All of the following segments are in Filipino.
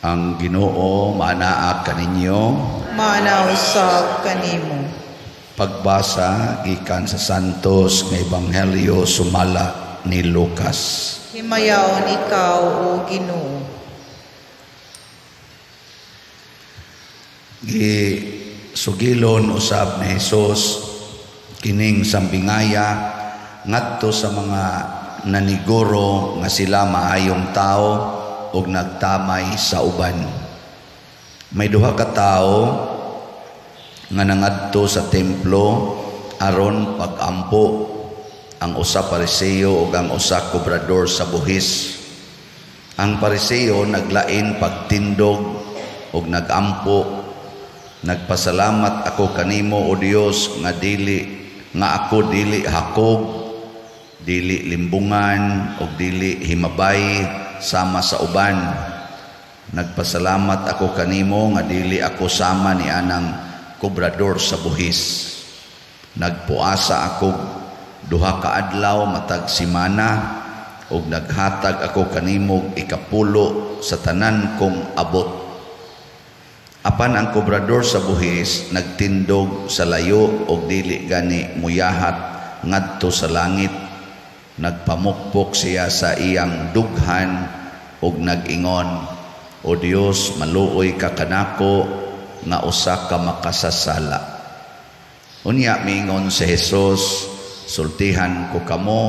Ang Ginoo manaa kaninyo. Manausab kanimo. Pagbasa gikan sa Santos nga Ebanghelyo sumala ni Lucas. Himayaon ikaw, O Ginoo. Sugilon usab ni Hesus kining sambingaya ngadto sa mga naniguro nga sila maayong tao ug nagtamay sa uban. May duha ka tao nga nangadto sa templo aron pagampo, ang usa Pariseo ug ang usa kobrador sa buhis. Ang Pariseo naglain pagtindog ug nagampo. Nagpasalamat ako kanimo, O Dios, nga ako dili hakog, dili limbungan ug dili himabay sama sa uban. Nagpasalamat ako kanimo nga dili ako sama ni anang kobrador sa buhis. Nagpuasa ako duha ka adlaw matag simana ug naghatag ako kanimo ikapulo sa tanan kong abot. Apan ang kobrador sa buhis nagtindog sa layo ug dili gani muyahat ngadto sa langit. Nagpamukpok siya sa iyang dughan ug nag-ingon, O Dios, maluoy ka kanako nga usa ka makasasala. Unya miingon si Hesus, sultihan ko kamo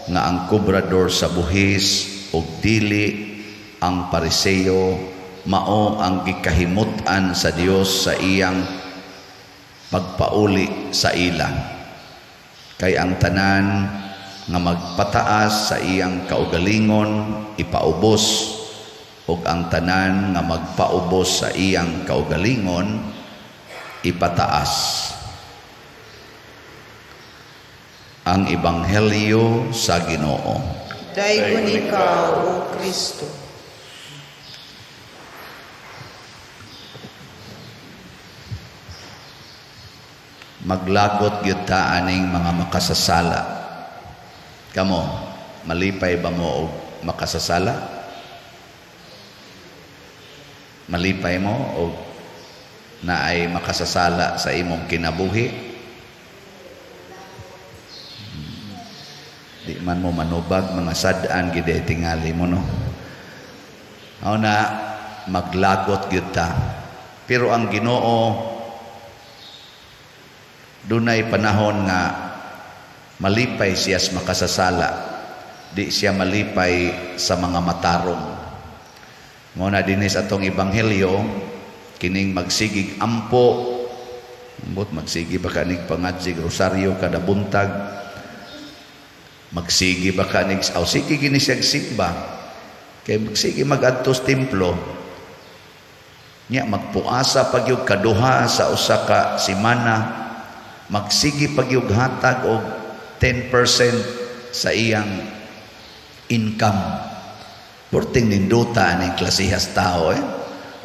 nga ang kobrador sa buhis ug dili ang Pariseo mao ang gikahimutan sa Dios sa iyang pagpauli sa ila. Kay ang tanan nga magpataas sa iyang kaugalingon ipaubos, ug ang tanan nga magpaubos sa iyang kaugalingon ipataas. Ang Ebanghelyo sa Ginoo. Daygon ikaw, O Kristo. Maglagot gyud ta aning mga makasasala. Kamo, malipay ba mo og makasasala? Malipay mo og naay makasasala sa imong kinabuhi? Di man mo manubag mga sad-an gid tingali mo, no? Aw na maglagot gyud ta. Pero ang Ginoo dunay panahon nga malipay siya sa makasasala. Di siya malipay sa mga matarong. Muna dinis atong Ebanghelyo, kining magsigig ampo, magsigi ba kanig pangadsig rosaryo kada buntag, magsigi ba kanig, sige gini siya sigba, kay magsigi magadtos templo, niya magpuasa pagyug kaduha sa usa ka simana, magsigi pagyug hatag og 10% sa iyang income. Porting ninduta aning klasihas tao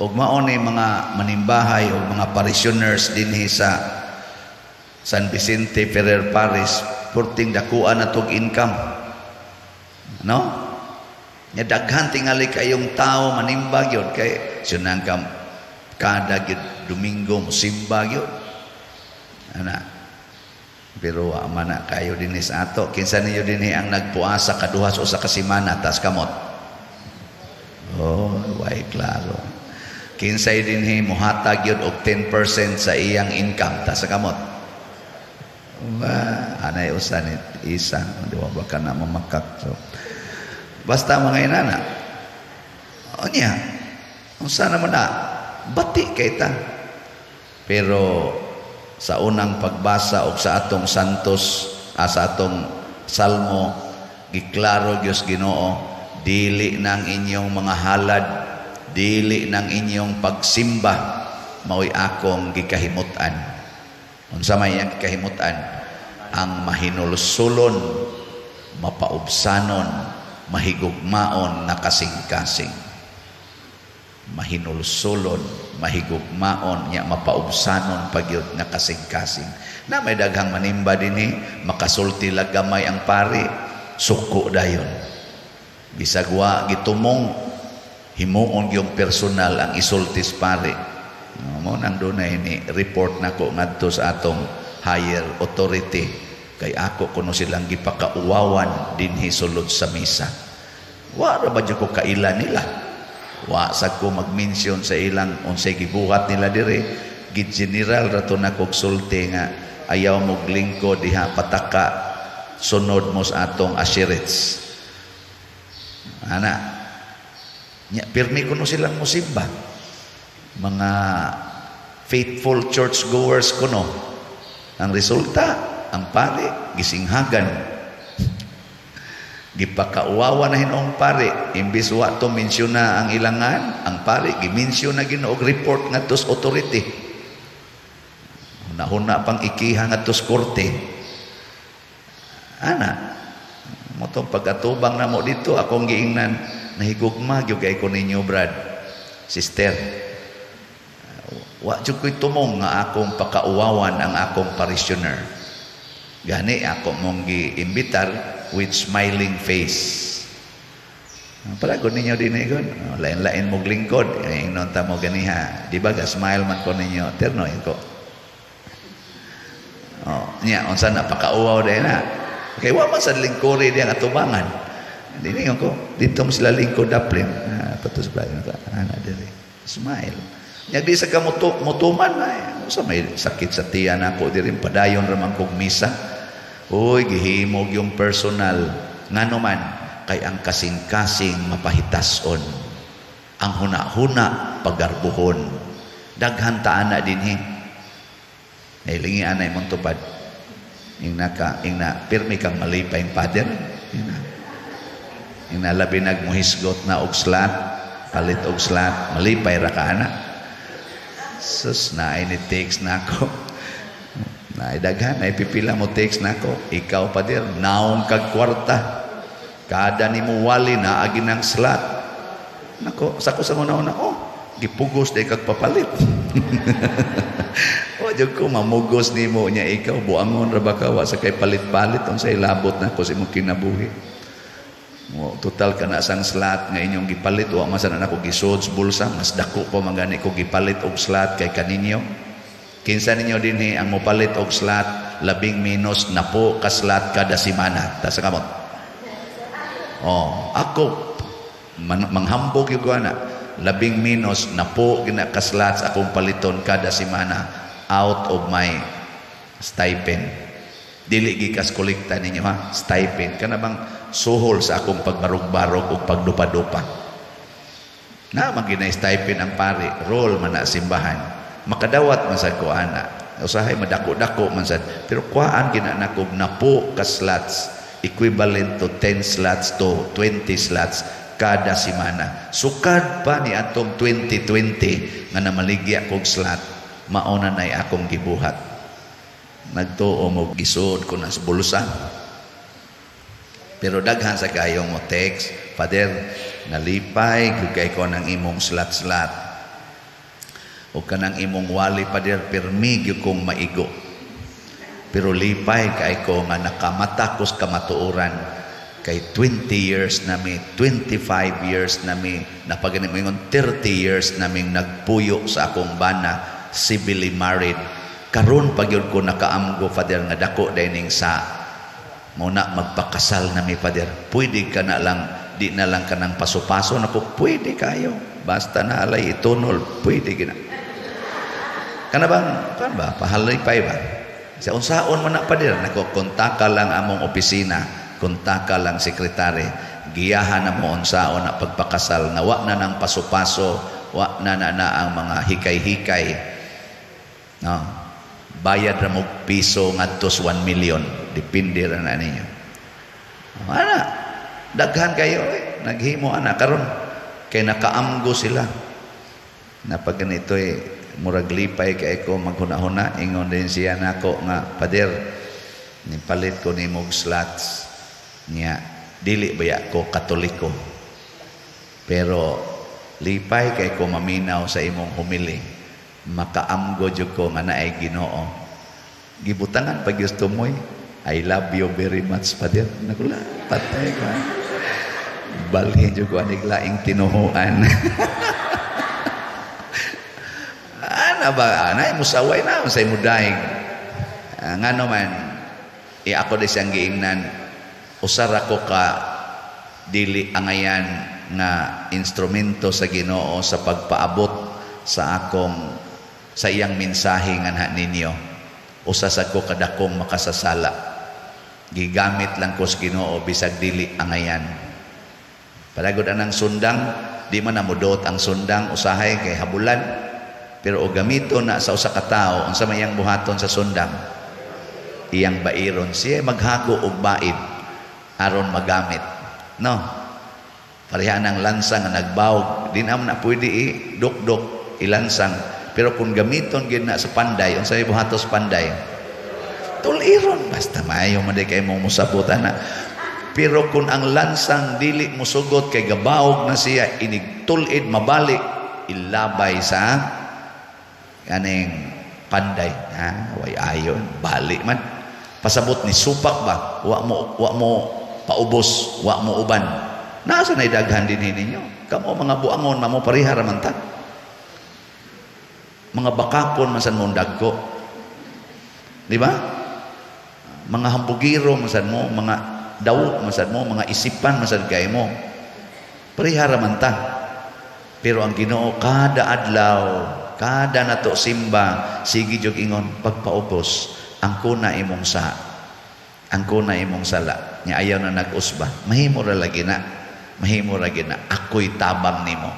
ug mao ni mga manimbahay o mga parishioners dinhi sa San Vicente Ferrer Parish, porting dakuan atong income, no? Nya daghan tingali kayong tao manimba gyud kay sunang kada gyud Domingo musimba gyud ana. Pero amana kayo dinhi sa ato, kinsa niyo dinhi ang nagpuasa kaduha sa usa ka semana tas kamot. Oh, way klaro. Kinsay dinhi muhatag yun og 10% sa iyang income tas kamot. Anay usan isa, di ba ka na mamakak. So, basta mga inana. Onya, unsa naman na bati kay ta. Pero sa unang pagbasa og sa atong Santos, sa atong Salmo, giklaro Dios Ginoo, dili nang inyong mga halad, dili nang inyong pagsimba, mao'y akong gikahimutan. Unsa may iyang gikahimutan? Ang mahinulsulon, mapaubsanon, mahigugmaon na kasing-kasing. Mahinulsulon, mahigugmaon, nya mapaubsanon pagyud na kasing-kasing. Na may daghang manimba dinhi, makasulti lagamay ang pari, suko dayon. Bisagwa gitumong himuon yung personal ang isultis pare. Mo nang dunay ni report nako ngadto sa atong higher authority kay ako kuno silang gipakauwawan dinhi sulod sa misa. Wa ra ba jud ko kailan nila? Wa sad ko mag-mention sa ilang unsay gibuhat nila dire. Gid general ra to nako sulti nga ayaw mo glingkod diha pataka sunod mo sa atong assurance. Ana nya pirmi kuno silang musimba. Mga faithful church goers kuno. Ang resulta, ang pare gisinghagan. Gipakauwawa na hinong pare, imbis wa to mensyona ang ilangan, ang pare gimensyona Ginoo og report ngadto sa authority. Huna pang ikiha ngadto sa korte. Ana, mo tong pag-atubang na mo dito akong giingnan nahigugma gyud kay ko ninyo brad. Sister, wa jud ko'y tumong nga akong pakauwawan ang akong parishioner. Gani ako mong giimbitar with smiling face. Palagod ninyo din igon. Lain-lain mo lingkod. Ingnon ta mo ganiha. Di ba ga smile man ko ninyo. Terno ko. Nya unsa na pakauwaw din na. Kay wa man sa lingkori diyan atubangan. Dili ko dito mo sila lingkod daplin. Patus ba ana diri. Smile. Nya di sa mutuman na sa may sakit sa tiyan ako diri padayon ra man kog misa. Uy gihimog yung personal ngano man kay ang kasing-kasing mapahitason. Ang huna-huna pagarbuhon. Daghan ta ana dinhi. Nailingi anay mong tupad. Ingna pirmi kang malipay pader. Ingna labi nagmuhisgot na og slat, palit og slat, malipay ra ka ana. Sus na ini takes nako. Na daghan ay pipila mo takes nako. Ikaw pa dir naong kag kwarta. Kada nimo wali na agi ng slat. Nako, sako sa una gipugos day kag papalit. O jud ko mamugos nimo nya ikaw buangon ra ba ka wa sa kay palit-palit unsay labot nako sa imong kinabuhi. Total ka na sang slot nga inyong gipalit wa masan na ko gisod sa bulsa mas dako pa mangani ko gipalit og slot kay kaninyo. Kinsa ninyo dinhi ang mopalit og slot labing minus na po ka slot kada semana ta sa kamot. Ako manghambog yung ana labing minus na po gina ka slots akong paliton kada semana out of my stipend. Dili gikas kolekta ninyo ha stipend kana bang suhol sa akong pagbarog-barog o pagdupa-dupa. Na maginay stipend ang pari, roll man na simbahan. Makadawat man sad ko ana. Usahay madako-dako man sad. Pero kuhaan ginanakog na po ka slots equivalent to 10 slots to 20 slots kada semana. Sukad pa ni atong 2020 nga namaligya kog slot, mauna nay akong gibuhat. Nagtuo mo gisod ko na sa bulsa. Pero daghan sa kayong mo text, Father, nalipay, kay ko ng imong slat-slat. O kanang imong wali, Father, pirmi kong maigo. Pero lipay, kay ko nga nakamatakos kamatuuran. Kay 20 years nami, 25 years nami, napaganin mo yung 30 years naming nagpuyo sa akong bana, civilly married. Karon pagyod ko nakaamgo, Father, nga dako dining sa muna magpakasal na mi Father. Pwede ka na lang, di na lang ka ng paso-paso na po, pwede kayo. Basta na alay itunol, pwede gina. Kana bang, kan ba, pahalipay ba? Sa unsaon mo na Father, nakukontaka lang among opisina, kontaka lang sekretary, giyahan na mo unsaon na pagpakasal, na wa na ng paso-paso, wa na ang mga hikay-hikay. No. Bayad na mo piso ngadtos 1 million. Depende ra na ninyo. Ana, daghan kayo naghimo ana karon kay nakaamgo sila. Na pag ganito murag lipay kay ko maghuna-huna ingon din siya nako nga Father ni palit ko ni mog slots niya dili baya ko Katoliko. Pero lipay kay ko maminaw sa imong humili. Makaamgo jud ko nga naay Ginoo. Gibutangan pag gusto mo I love you very much, Father. Nakula, patay ka. balhin jud ko anig laing tinuhuan. Ana ba anay musaway na say mudaig. Ngano man ako di siyang giingnan usara ko ka dili angayan nga instrumento sa Ginoo sa pagpaabot sa iyang mensahe nga ninyo. Usa sa ko kadakong makasasala. Gigamit lang ko sa Ginoo bisag dili angayan. Palagod anang sundang, di man namudot ang sundang usahay kay habulan. Pero o gamito na sa usa ka tawo unsa may iyang buhaton sa sundang, iyang bairon siya maghako og baid aron magamit. No. Pareha ng lansang nga nagbawog, di naman na pwede i-dok-dok ilansang. Pero kung gamiton gid na sa panday, unsa may buhatos panday? Tuliron. Basta maayo man di kay mong musabutan na. Pero kung ang lansang dili musugot kay gabawog na siya, inigtulid mabalik, ilabay sa kaning panday. Way ayon, balik man. Pasabot ni supak ba? Wa mo paubos, wa mo uban. Nasa na idaghan din ninyo? Kamo mga buangon, mamo parihara man ta. Mga bakakon masan mo dagko. Di ba? Mga hambugiro masan mo, mga daw masan mo, mga isipan masan kay mo. Parihara man ta. Pero ang Ginoo kada adlaw, kada nato simba, sige jud ingon pagpaubos ang kuna imong sa. Ang kuna imong sala. Nya ayaw na nag-usba. Mahimo ra lagi na. Mahimo ra gid na ako'y tabang nimo.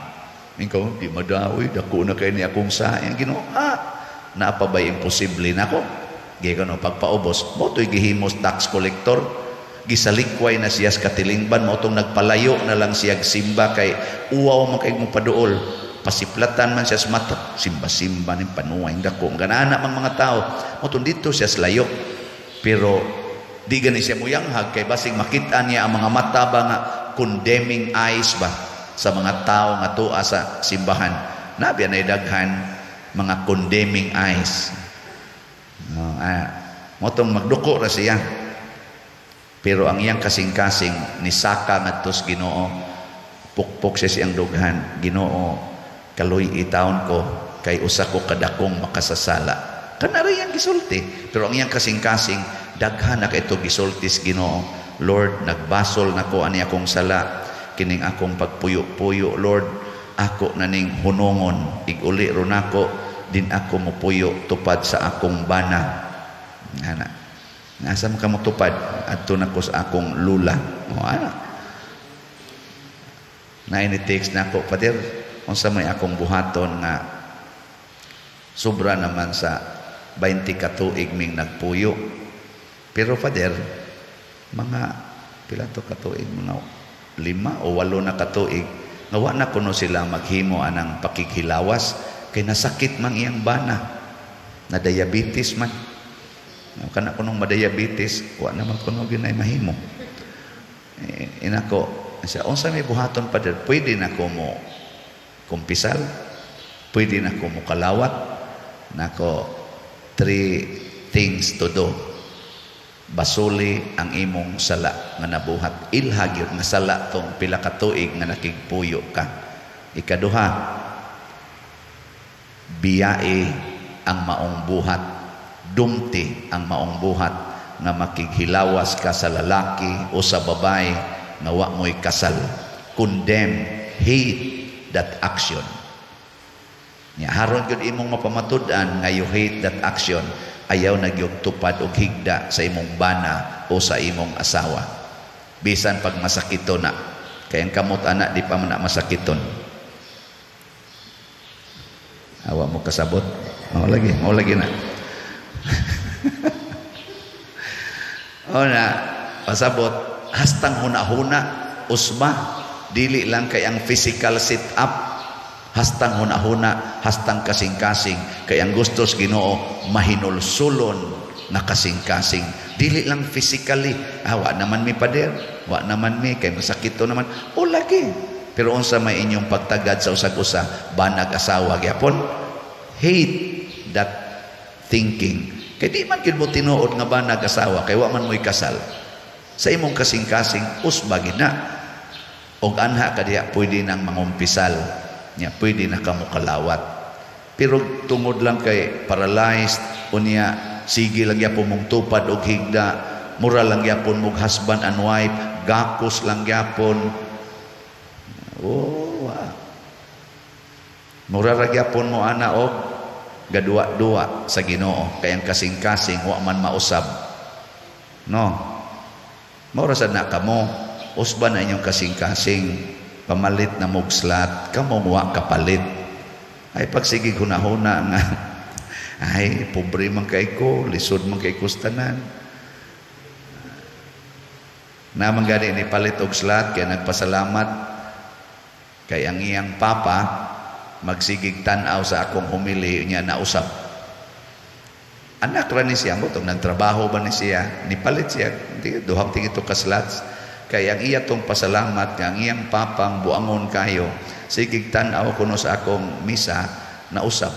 Ikaw di madaoy dako na kay ni akong sa yang Ginoo. Naa pa ba imposible nako? Gayano pagpaubos mo to'y gihimos tax collector, gisalikway na siya sa katilingban mo tong nagpalayo na lang siya simba kay uwaw man kay mo paduol. Pasiplatan man siya sa mata, simba-simba ning panuway dako. Ganana man mga tao mo tong dito siya sa layo. Pero di gani siya muyanghag kay basig makita niya ang mga mata ba nga condemning eyes ba sa mga tao nga tuwa sa simbahan. Nabi na daghan mga condemning eyes. Motong magduko ra siya. Pero ang iyang kasing-kasing ni saka ngadto sa Ginoo, pukpok siya siyang dughan. Ginoo, kaluy itaon ko kay usa ko kadakong makasasala. Kanara yang gisulti. Pero ang iyang kasing-kasing daghan na kay ito gisulti sa Ginoo. Lord, nagbasol nako ani akong sala, kining akong pagpuyo-puyo, Lord, ako naning hunongon, iguli ron ako, din ako mopuyo tupad sa akong bana. Ana. Nasa man ka mo tupad adto nako sa akong lula. Ana. Na ini text nako, Father, unsa may akong buhaton nga sobra naman sa 20 ka tuig ming nagpuyo. Pero Father, mga pila to katuig, mga 5 o 8 na katuig, ngawa na kuno sila maghimo anang pakighilawas kay nasakit man iyang bana, na diabetes man. Kana kunong madiabetes, wa naman kuno ginay mahimo. Inako, siya unsa may buhaton pa der, pwede na ko mo kumpisal, pwede na ko mo kalawat, nako 3 things to do. Basuli ang imong sala nga nabuhat. Ilhag yun nga sala tong pila ka tuig nga nakigpuyo ka. Ikaduha, biyae ang maong buhat. Dumti ang maong buhat nga makighilawas ka sa lalaki o sa babae nga wa mo'y kasal. Condemn, hate that action. Nya haron gyud imong mapamatud-an nga you hate that action. Ayaw nagyog tupad og higda sa imong bana o sa imong asawa. Bisan pag masakito na. Kaya ang kamot anak di pa man na masakiton. Awa mo kasabot. O lagi na. O na, pasabot. Hastang huna-huna, usma. Dili lang kay ang physical sit-up. Hastang huna-huna, hastang kasing-kasing. Kaya ang gusto sa Ginoo, mahinulsulon na kasing-kasing. Dili lang physically. Wa naman mi pader, wa naman mi, kay masakito naman. O lagi. Pero unsa may inyong pagtagad sa usag-usa, banag asawa, gyapon, hate that thinking. Kay di man gid mo tinuod nga banag asawa, kay wa man mo'y kasal. Sa imong kasing-kasing, usbagin na. og anha kadiya pwede nang mangumpisal nya, pwede na kamo kalawat. Pero tungod lang kay paralyzed unya, sige lang yapon mong tupad og higda, mura lang yapon mong husband and wife, gakos lang yapon. Mura ra gyapon mo ana og gadua-dua sa Ginoo, kay ang kasing-kasing wa man mausab. No. Mura sad na kamo, usban na inyong kasing-kasing, pamalit na mugslat, kamo wa kapalit. Ay pagsige hunahuna nga ay pobre man kay ko, lisod man kay kustanan. Naman gani ni palit og slat kay nagpasalamat kay ang iyang papa magsigig tan-aw sa akong humili niya na usab. Anak ra ni siya mo tong nagtrabaho ba ni siya, ni palit siya duhang tingito ka slats. Kay ang iya tong pasalamat nga ang iyang papang buangon kayo, sigig tan-aw kuno sa akong misa na usab.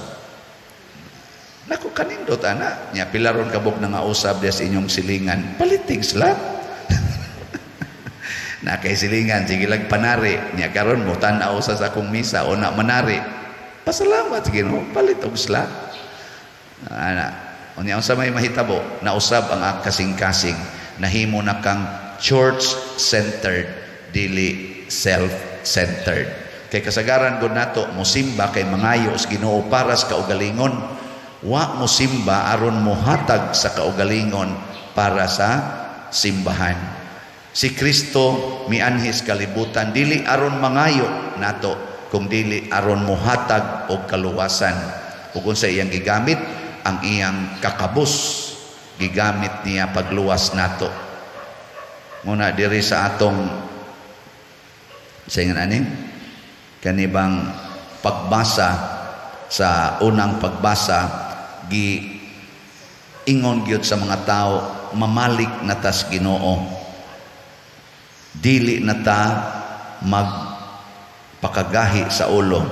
Naku kanindot ana nya pilaron kabok na nga usab dia sa inyong silingan, palitig slat. Na kay silingan sige lang panari nya karon mo tan-aw sa akong misa o na manari. Pasalamat sige no, palit og slat. Ana unya unsa may mahitabo na usab ang kasing-kasing, nahimo na kang church-centered, dili self-centered. Kay kasagaran gud nato mosimba kay mangayo sa Ginoo para sa kaugalingon, wa mosimba aron mohatag sa kaugalingon para sa simbahan. Si Kristo mianhis kalibutan dili aron mangayo nato, kung dili aron mohatag og kaluwasan. Ug unsa iyang gigamit, ang iyang kakabus gigamit niya pagluwas nato. Muna diri sa atong saingan aning kanibang pagbasa, sa unang pagbasa gi ingon gyud sa mga tao, mamalik na tas Ginoo, dili na ta magpakagahi sa ulo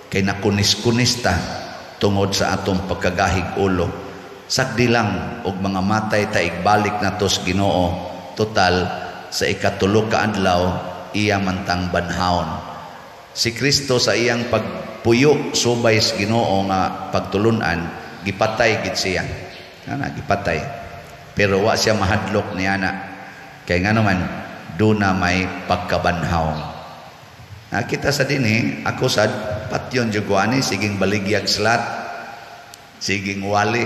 kay nakunis-kunis ta tungod sa atong pagkagahig ulo. Sagdi lang og mga matay ta igbalik na tos Ginoo. Total sa ikatulo ka adlaw iya mantang banhaon. Si Kristo sa iyang pagpuyo subay sa Ginoo nga pagtulunan, gipatay gid siya. Ana gipatay. Pero wa siya mahadlok niya na. Kay ngano man duna may pagkabanhaw. Kita sa dinhi, ako sad patyon jud ko ani siging baligyag slat, siging wali.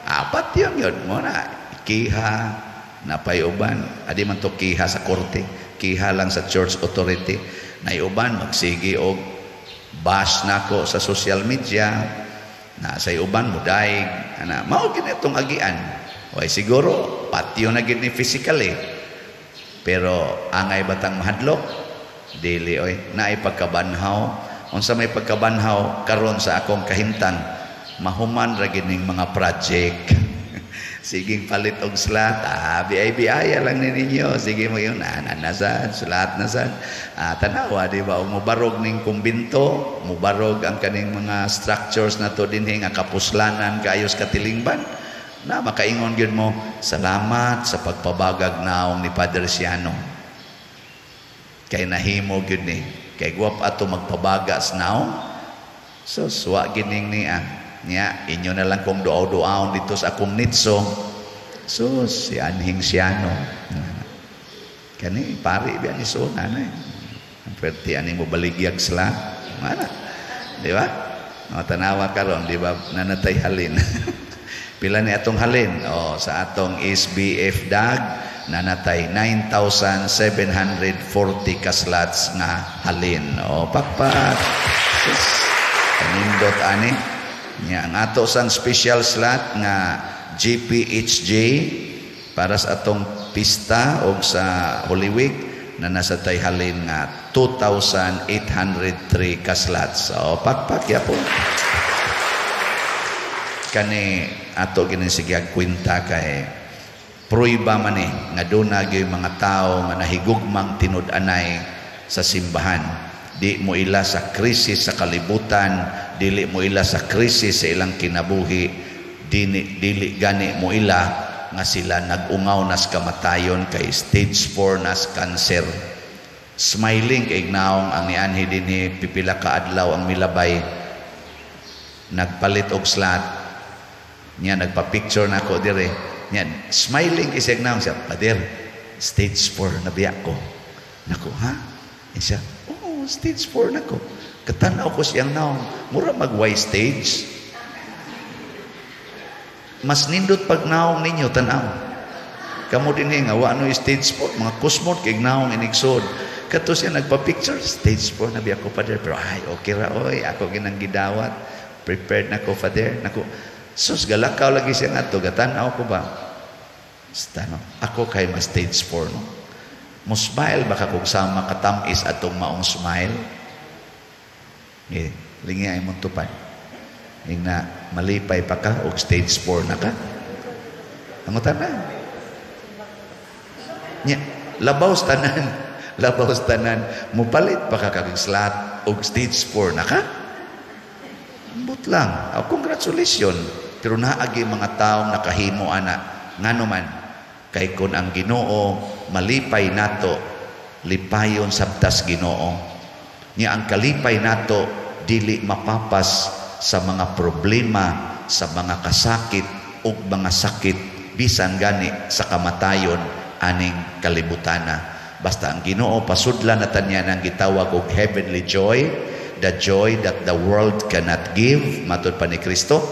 Patyon yun mo na kiha napayuban, adi man to kiha sa korte, kiha lang sa church authority. Naiuban magsigi og bash nako sa social media, na sa uban mudaig ana mao gid itong agian. Way siguro patyo na gid ni physically, pero angay batang mahadlok dili oy, naay pagkabanhaw. Unsa may pagkabanhaw karon sa akong kahimtang, mahuman ra gid ning mga project. Siging palit og slat, biaya lang ninyo. Sige mo yun, nasad, slat nasad. Tanawa, di ba? Mubarog ning kumbinto, mubarog ang kaning mga structures na to dinhi nga kapuslanan, kaayos katilingban. Na makaingon gyud mo, salamat sa pagpabagag naong ni Padre Siano. Kay nahimo gyud ni, kay guwap ato magpabaga sa naong. So, suwa gining niya. Nya inyo na lang kung duaw-duaon dito sa akong nitso. Sus, si Anhing Siano. Kani pari biya ni suna na. Perti ani mo baligyag sla. Mana? Di ba? Tanawa karon, di ba? Nanatay halin. Pila ni atong halin? Sa atong SBF DAG nanatay 9,740 kaslats nga halin. Pakpak. Sus. Kanindot ani. Nya ang ato sang special slot nga GPHJ para sa atong pista o sa Holy Week na nasa tayhalin nga 2,803 ka slots. Pakpak ya po. Kani ato ginisigyag kwenta kay pruiba man nga duna gyud mga tao nga nahigugmang tinud-anay sa simbahan. Di mo ila sa krisis sa kalibutan, dili mo ila sa krisis sa ilang kinabuhi, dili gani mo ila nga sila nag-ungaw nas kamatayon kay stage 4 nas cancer. Smiling kay naong ang nianhi dinhi pipila ka adlaw ang milabay. Nagpalit og slot. Nya nagpa-picture nako dire. Nya smiling kay siya naong siya, "Pader, stage 4 na biya ko." Nako, ha? Siya, "Oh, stage 4 nako." Katanaw ko siyang naong, mura mag-Y stage. Mas nindot pag naong ninyo tanaw. Kamu din nga wa no stage 4, mga kusmod kay naong inigsod. Kato siya nagpa-picture, stage 4 na biya ko, Father. Pero ay, okay ra, oy, ako ginang gidawat. Prepared na ko, Father. Nako, sus, galakaw lagi siya nga to. Gatanaw ko ba? Stano, ako kay mas stage 4, no? Musmile baka kung sama katamis atong maong smile. Lingi ay mong tupad. Yung na malipay pa ka o stage 4 na ka. Angutan na. Labaw tanan. Labaw tanan. Mupalit pa ka kag slot o stage 4 na ka. Ambot lang. Congratulations. Pero naagi mga taong nakahimo ana. Nga naman, kay kun ang Ginoo malipay nato, lipayon sabtas Ginoo. Nya ang kalipay nato dili mapapas sa mga problema, sa mga kasakit ug mga sakit bisan gani sa kamatayon aning kalibutana. Basta ang Ginoo pasudlan na tanya nang gitawag og heavenly joy, the joy that the world cannot give, matud pa ni Kristo,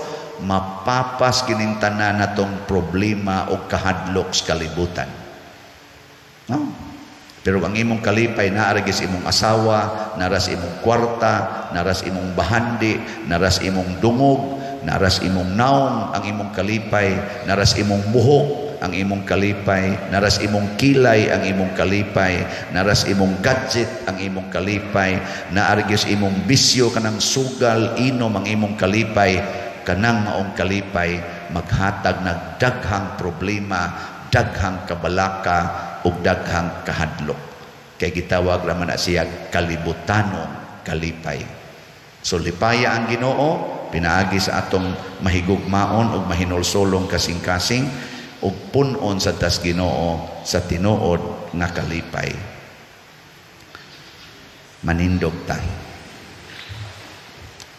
mapapas kining tanan natong problema o kahadlok sa kalibutan. No? Pero ang imong kalipay naaragis imong asawa, naras imong kwarta, naras imong bahandi, naras imong dungog, naras imong naong ang imong kalipay, naras imong buhok ang imong kalipay, naras imong kilay ang imong kalipay, naras imong gadget ang imong kalipay, naaragis imong bisyo kanang sugal, inom ang imong kalipay, kanang maong kalipay maghatag ng daghang problema, daghang kabalaka ug daghang kahadlok. Kay gitawag raman na siya kalibutanong kalipay. So lipaya ang Ginoo, pinaagi sa atong mahigugmaon ug mahinulsolong kasing-kasing ug punon sa tas Ginoo sa tinuod nga kalipay. Manindog ta.